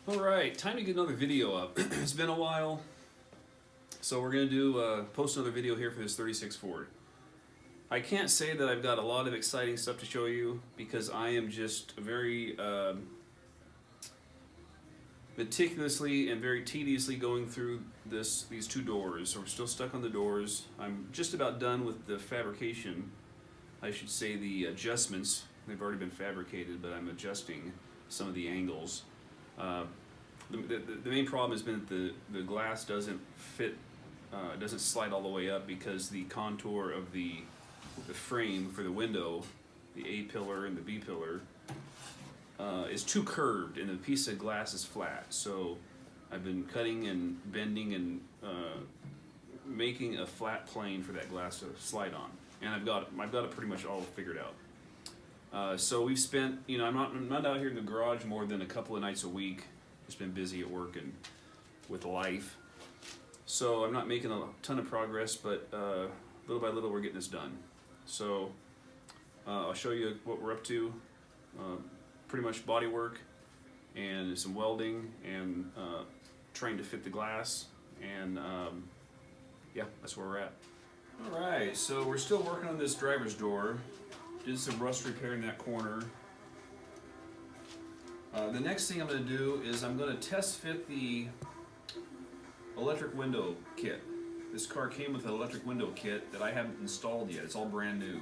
Alright, time to get another video up. It's been a while, so we're going to do post another video here for this 36 Ford. I can't say that I've got a lot of exciting stuff to show you because I am just very meticulously and very tediously going through these two doors. So we're still stuck on the doors. I'm just about done with the fabrication. I should say the adjustments. They've already been fabricated, but I'm adjusting some of the angles. The main problem has been that the glass doesn't fit, doesn't slide all the way up because the contour of the frame for the window, the A pillar and the B pillar, is too curved and the piece of glass is flat. So I've been cutting and bending and making a flat plane for that glass to slide on, and I've got it pretty much all figured out. So we've spent, I'm not out here in the garage more than a couple of nights a week. Just been busy at work and with life. So I'm not making a ton of progress, but little by little we're getting this done. So I'll show you what we're up to. Pretty much body work and some welding and trying to fit the glass, and yeah, that's where we're at. Alright, so we're still working on this driver's door. Did some rust repair in that corner. The next thing I'm going to do is I'm going to test fit the electric window kit. This car came with an electric window kit that I haven't installed yet. It's all brand new.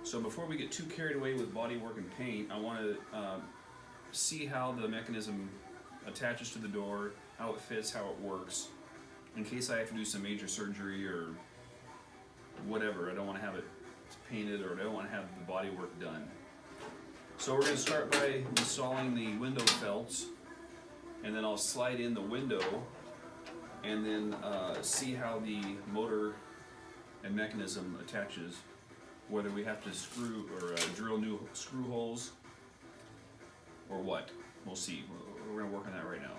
So before we get too carried away with body work and paint, I want to see how the mechanism attaches to the door, how it fits, how it works, in case I have to do some major surgery or whatever. I don't want to have it painted, or I don't want to have the body work done. So we're going to start by installing the window felts, and then I'll slide in the window and then see how the motor and mechanism attaches, whether we have to screw or drill new screw holes or what. We'll see. We're going to work on that right now.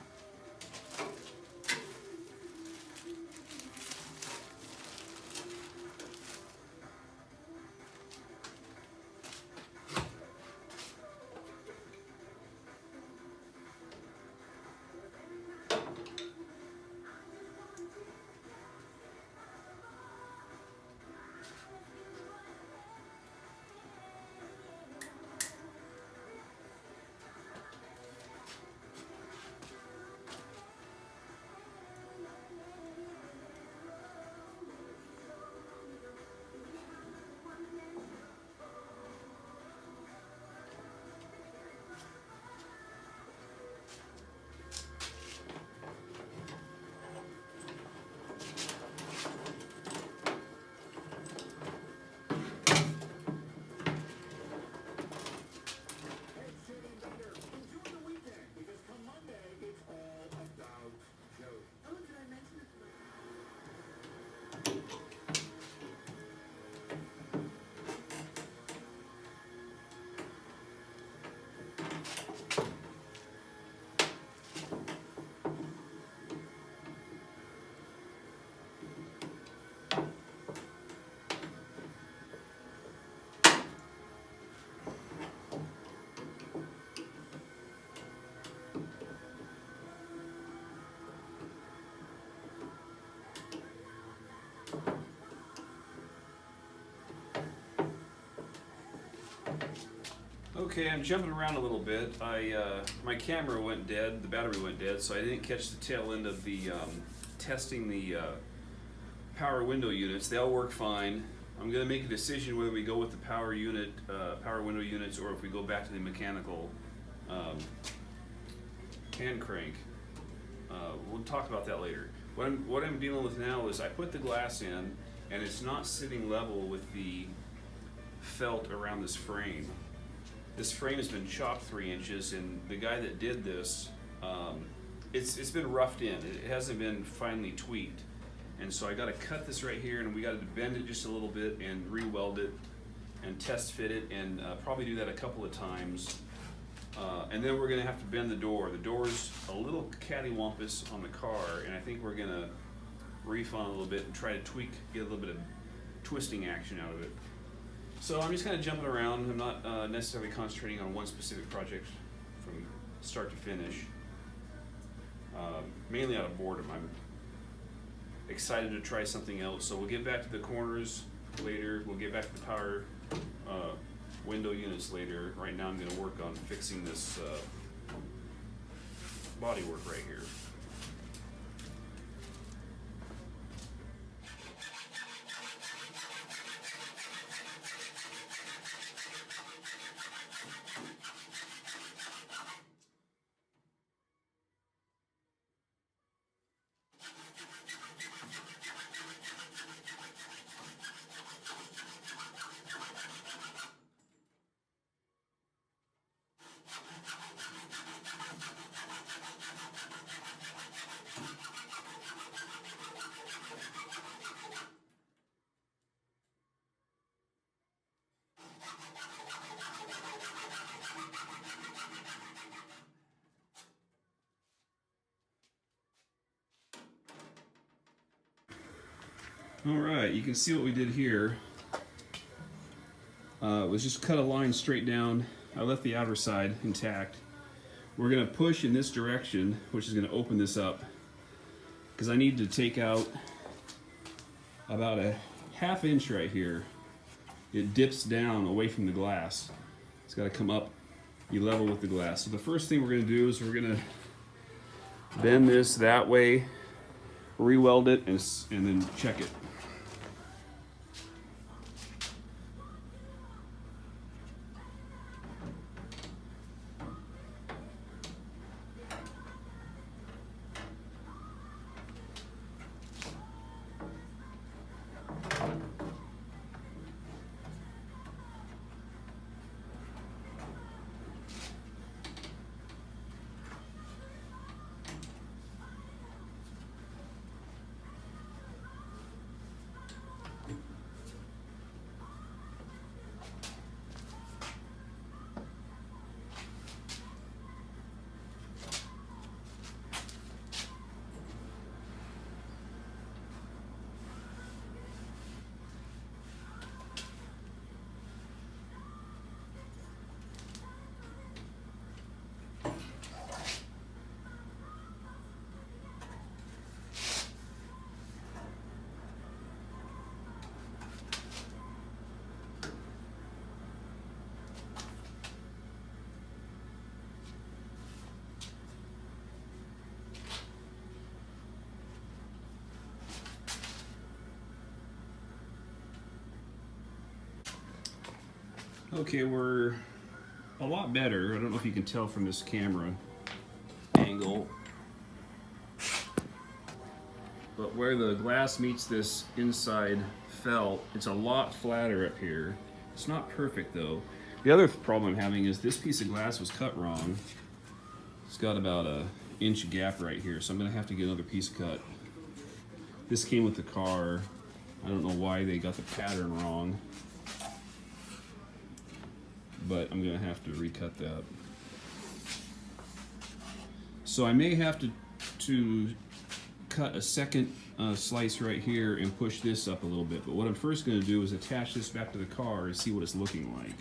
Okay, I'm jumping around a little bit. My camera went dead, the battery went dead, so I didn't catch the tail end of the testing the power window units. They all work fine. I'm going to make a decision whether we go with the power window units, or if we go back to the mechanical hand crank. We'll talk about that later. What I'm dealing with now is I put the glass in, and it's not sitting level with the felt around this frame. This frame has been chopped 3 inches, and the guy that did this, it's been roughed in. It hasn't been finely tweaked. And so I got to cut this right here, and we got to bend it just a little bit and re-weld it and test fit it, and probably do that a couple of times. And then we're going to have to bend the door. The door's a little cattywampus on the car, and I think we're going to refine a little bit and try to tweak, get a little bit of twisting action out of it. So I'm just kind of jumping around. I'm not necessarily concentrating on one specific project from start to finish. mainly out of boredom. I'm excited to try something else. So we'll get back to the corners later. We'll get back to the power window units later. Right now I'm going to work on fixing this body work right here. Alright, you can see what we did here. Was just cut a line straight down. I left the outer side intact. We're going to push in this direction, which is going to open this up, because I need to take out about a ½ inch right here. It dips down away from the glass. It's got to come up, be level with the glass. So the first thing we're going to do is we're going to bend this that way, re-weld it, and then check it. Okay, we're a lot better. I don't know if you can tell from this camera angle, but where the glass meets this inside felt, it's a lot flatter up here. It's not perfect though. The other problem I'm having is this piece of glass was cut wrong. It's got about a inch gap right here, so I'm gonna have to get another piece cut. This came with the car. I don't know why they got the pattern wrong, but I'm gonna have to recut that. So I may have to cut a second slice right here and push this up a little bit, but what I'm first gonna do is attach this back to the car and see what it's looking like.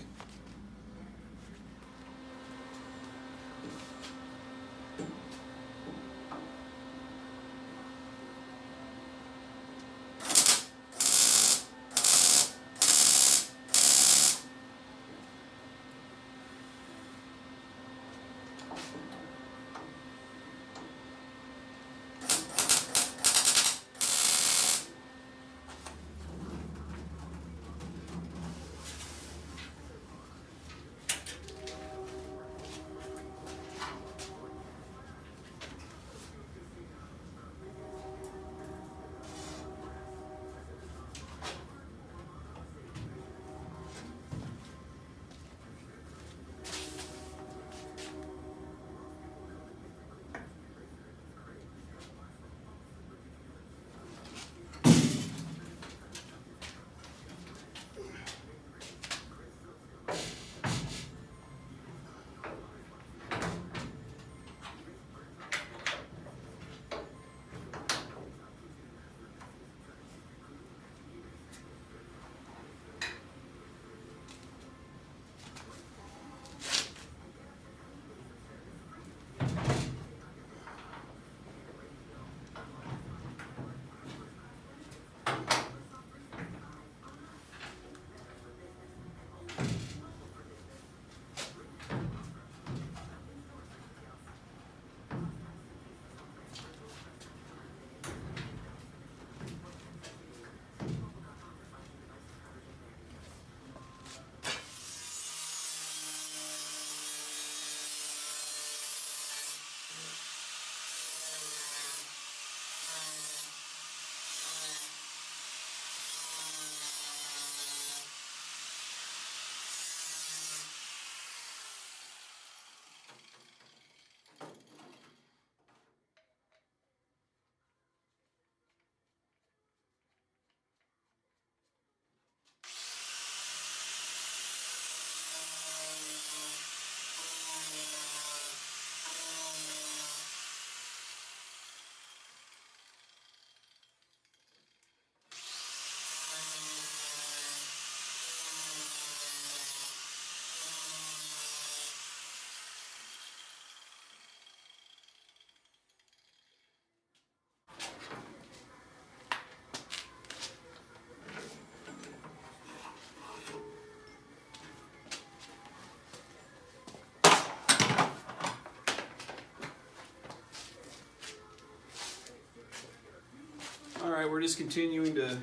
Alright, we're just continuing to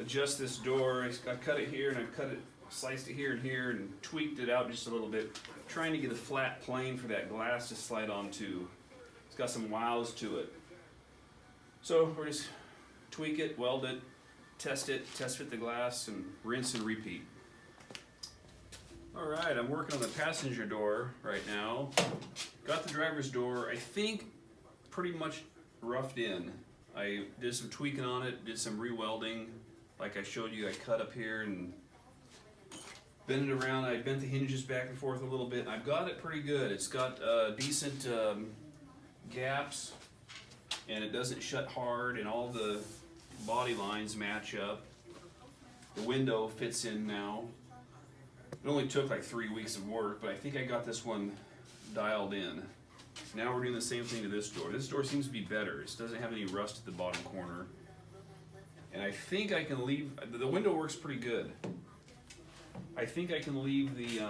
adjust this door. I cut it here and I sliced it here and tweaked it out just a little bit, trying to get a flat plane for that glass to slide onto. It's got some wows to it. So we're just tweak it, weld it, test fit the glass, and rinse and repeat. Alright, I'm working on the passenger door right now. Got the driver's door, I think, pretty much roughed in. I did some tweaking on it, did some re-welding. Like I showed you, I cut up here and bent it around. I bent the hinges back and forth a little bit. I've got it pretty good. It's got decent gaps, and it doesn't shut hard, and all the body lines match up. The window fits in now. It only took like 3 weeks of work, but I think I got this one dialed in. Now we're doing the same thing to this door. This door seems to be better. It doesn't have any rust at the bottom corner. And I think I can leave, the window works pretty good. I think I can leave the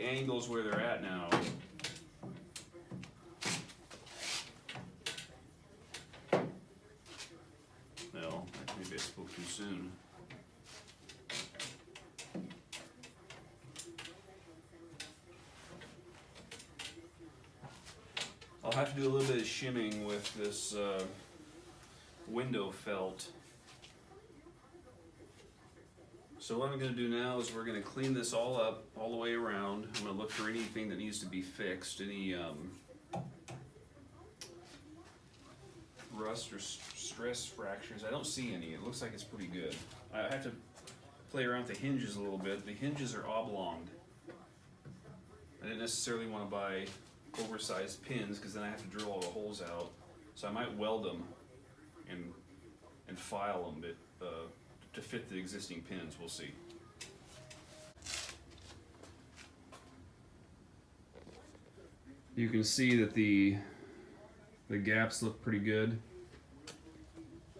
angles where they're at now. Well, maybe I spoke too soon. I'll have to do a little bit of shimming with this window felt. So what I'm going to do now is we're going to clean this all up all the way around. I'm going to look for anything that needs to be fixed, any rust or stress fractures. I don't see any. It looks like it's pretty good. I have to play around with the hinges a little bit. The hinges are oblonged. I didn't necessarily want to buy oversized pins because then I have to drill all the holes out. So I might weld them and file them to fit the existing pins. We'll see. You can see that the gaps look pretty good,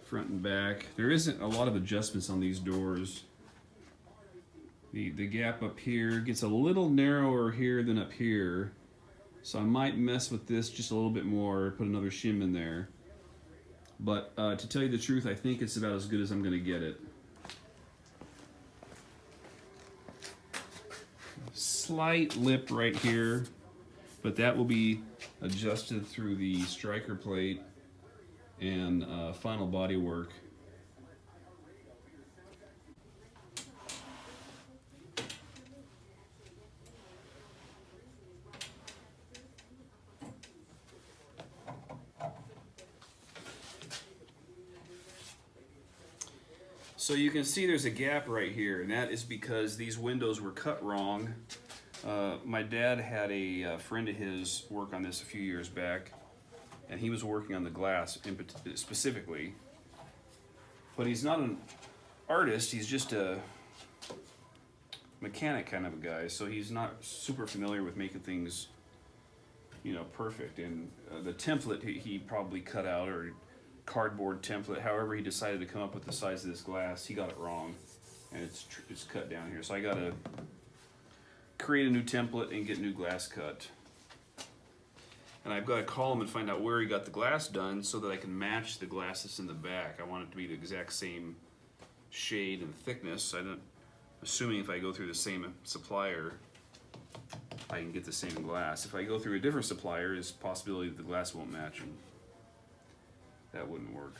front and back. There isn't a lot of adjustments on these doors. The gap up here gets a little narrower here than up here, so I might mess with this just a little bit more, put another shim in there. But to tell you the truth, I think it's about as good as I'm going to get it. Slight lip right here, but that will be adjusted through the striker plate and final body work. So you can see there's a gap right here, and that is because these windows were cut wrong. My dad had a friend of his work on this a few years back, and he was working on the glass specifically. But he's not an artist, he's just a mechanic kind of a guy, so he's not super familiar with making things, you know, perfect. And the template he probably cut out, or cardboard template, however he decided to come up with the size of this glass, he got it wrong, and it's cut down here. So I gotta create a new template and get new glass cut. And I've got to call him and find out where he got the glass done so that I can match the glass that's in the back. I want it to be the exact same shade and thickness. Assuming if I go through the same supplier, I can get the same glass. If I go through a different supplier, there's a possibility that the glass won't match, and that wouldn't work.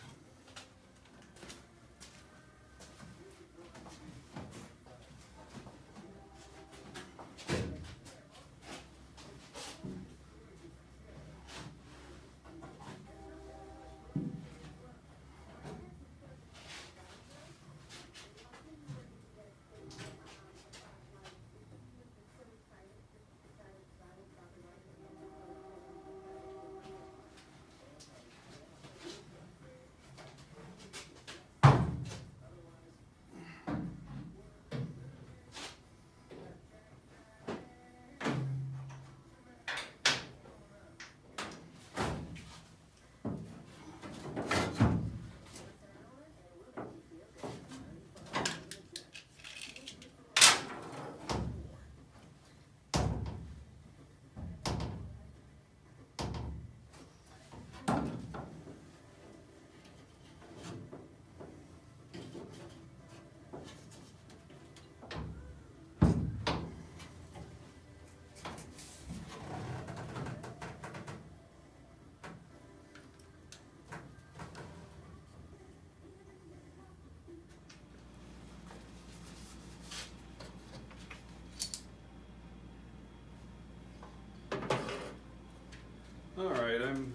Alright, I'm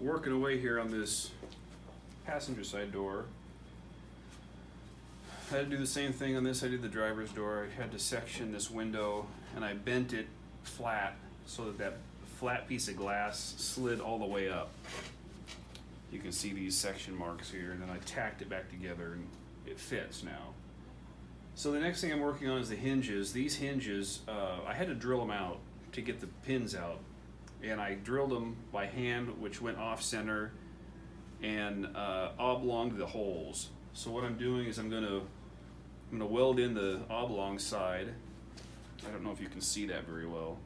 working away here on this passenger side door. I had to do the same thing on this. I did the driver's door. I had to section this window and I bent it flat so that that flat piece of glass slid all the way up. You can see these section marks here, and then I tacked it back together and it fits now. So the next thing I'm working on is the hinges. These hinges, I had to drill them out to get the pins out. And I drilled them by hand, which went off center and oblong to the holes. So what I'm doing is I'm gonna weld in the oblong side. I don't know if you can see that very well.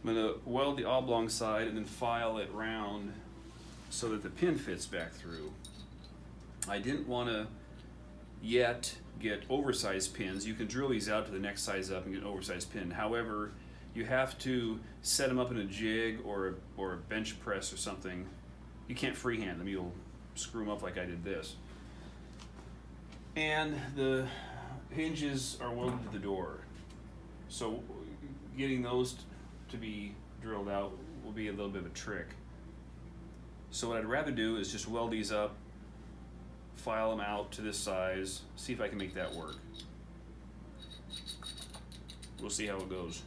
I'm gonna weld the oblong side and then file it round so that the pin fits back through. I didn't want to yet get oversized pins. You can drill these out to the next size up and get an oversized pin. However, you have to set them up in a jig or a bench press or something. You can't freehand them. You'll screw them up like I did this. And the hinges are welded to the door. So getting those to be drilled out will be a little bit of a trick. So what I'd rather do is just weld these up, file them out to this size, see if I can make that work. We'll see how it goes.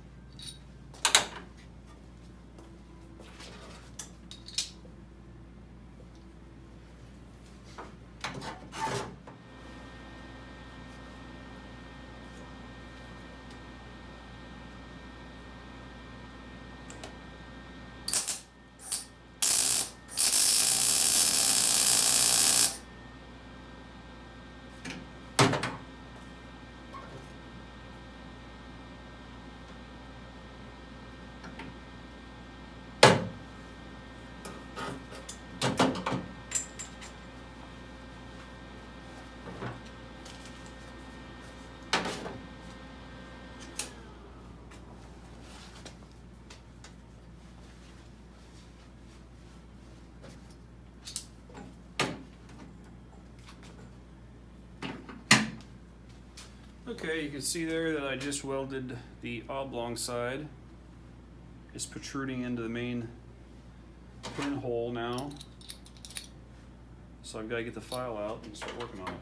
Okay, you can see there that I just welded the oblong side. It's protruding into the main pin hole now. So I've got to get the file out and start working on it.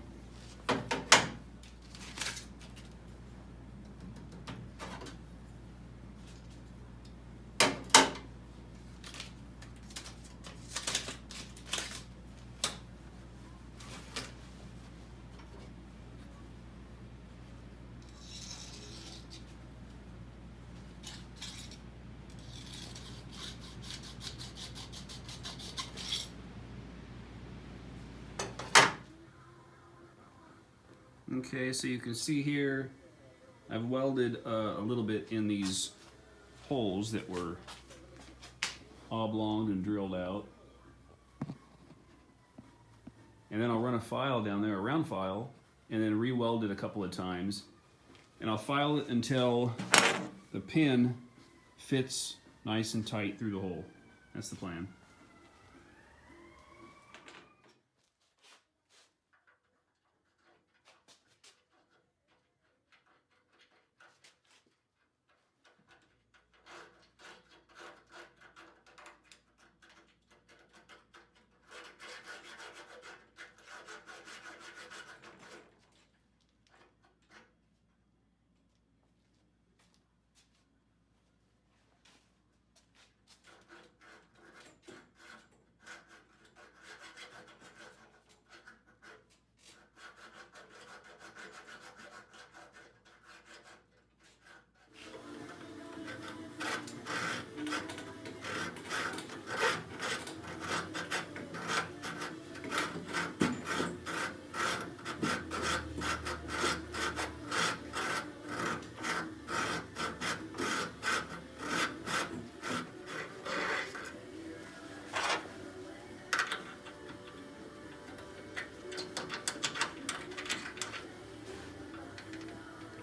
Okay, so you can see here I've welded a little bit in these holes that were oblonged and drilled out. And then I'll run a file down there, a round file, and then re-weld it a couple of times. And I'll file it until the pin fits nice and tight through the hole. That's the plan.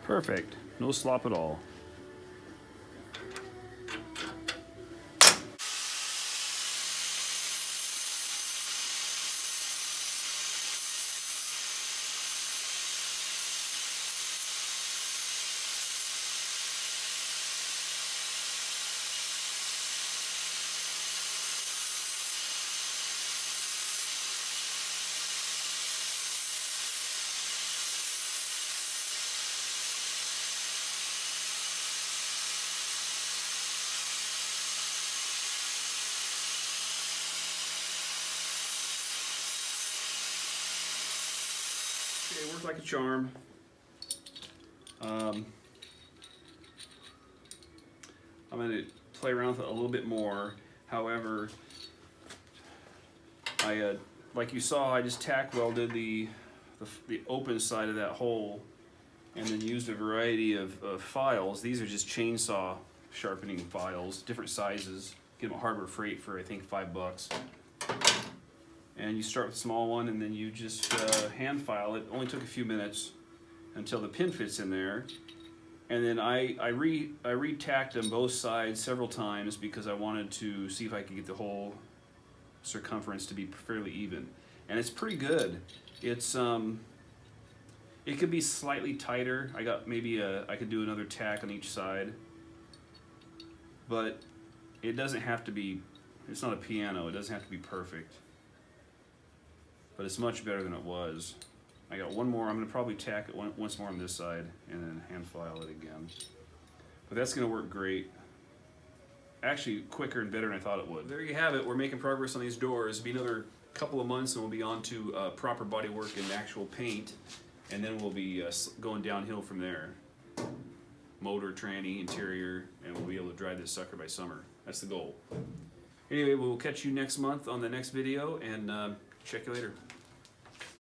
Perfect. No slop at all. Okay, it worked like a charm. I'm going to play around with it a little bit more. However, like you saw, I just tack welded the open side of that hole, and then used a variety of files. These are just chainsaw sharpening files, different sizes. Get them at Harbor Freight for I think $5. And you start with a small one, and then you just hand file it. Only took a few minutes until the pin fits in there. And then I re-tacked them both sides several times because I wanted to see if I could get the whole circumference to be fairly even. And it's pretty good. It's it could be slightly tighter. I got maybe I could do another tack on each side, but it doesn't have to be. It's not a piano. It doesn't have to be perfect, but it's much better than it was. I got one more. I'm going to probably tack it once more on this side and then hand file it again. But that's going to work great. Actually, quicker and better than I thought it would. There you have it. We're making progress on these doors. It'll be another couple of months and we'll be on to proper body work and actual paint. And then we'll be going downhill from there. Motor, tranny, interior, and we'll be able to drive this sucker by summer. That's the goal. Anyway, we'll catch you next month on the next video, and check you later.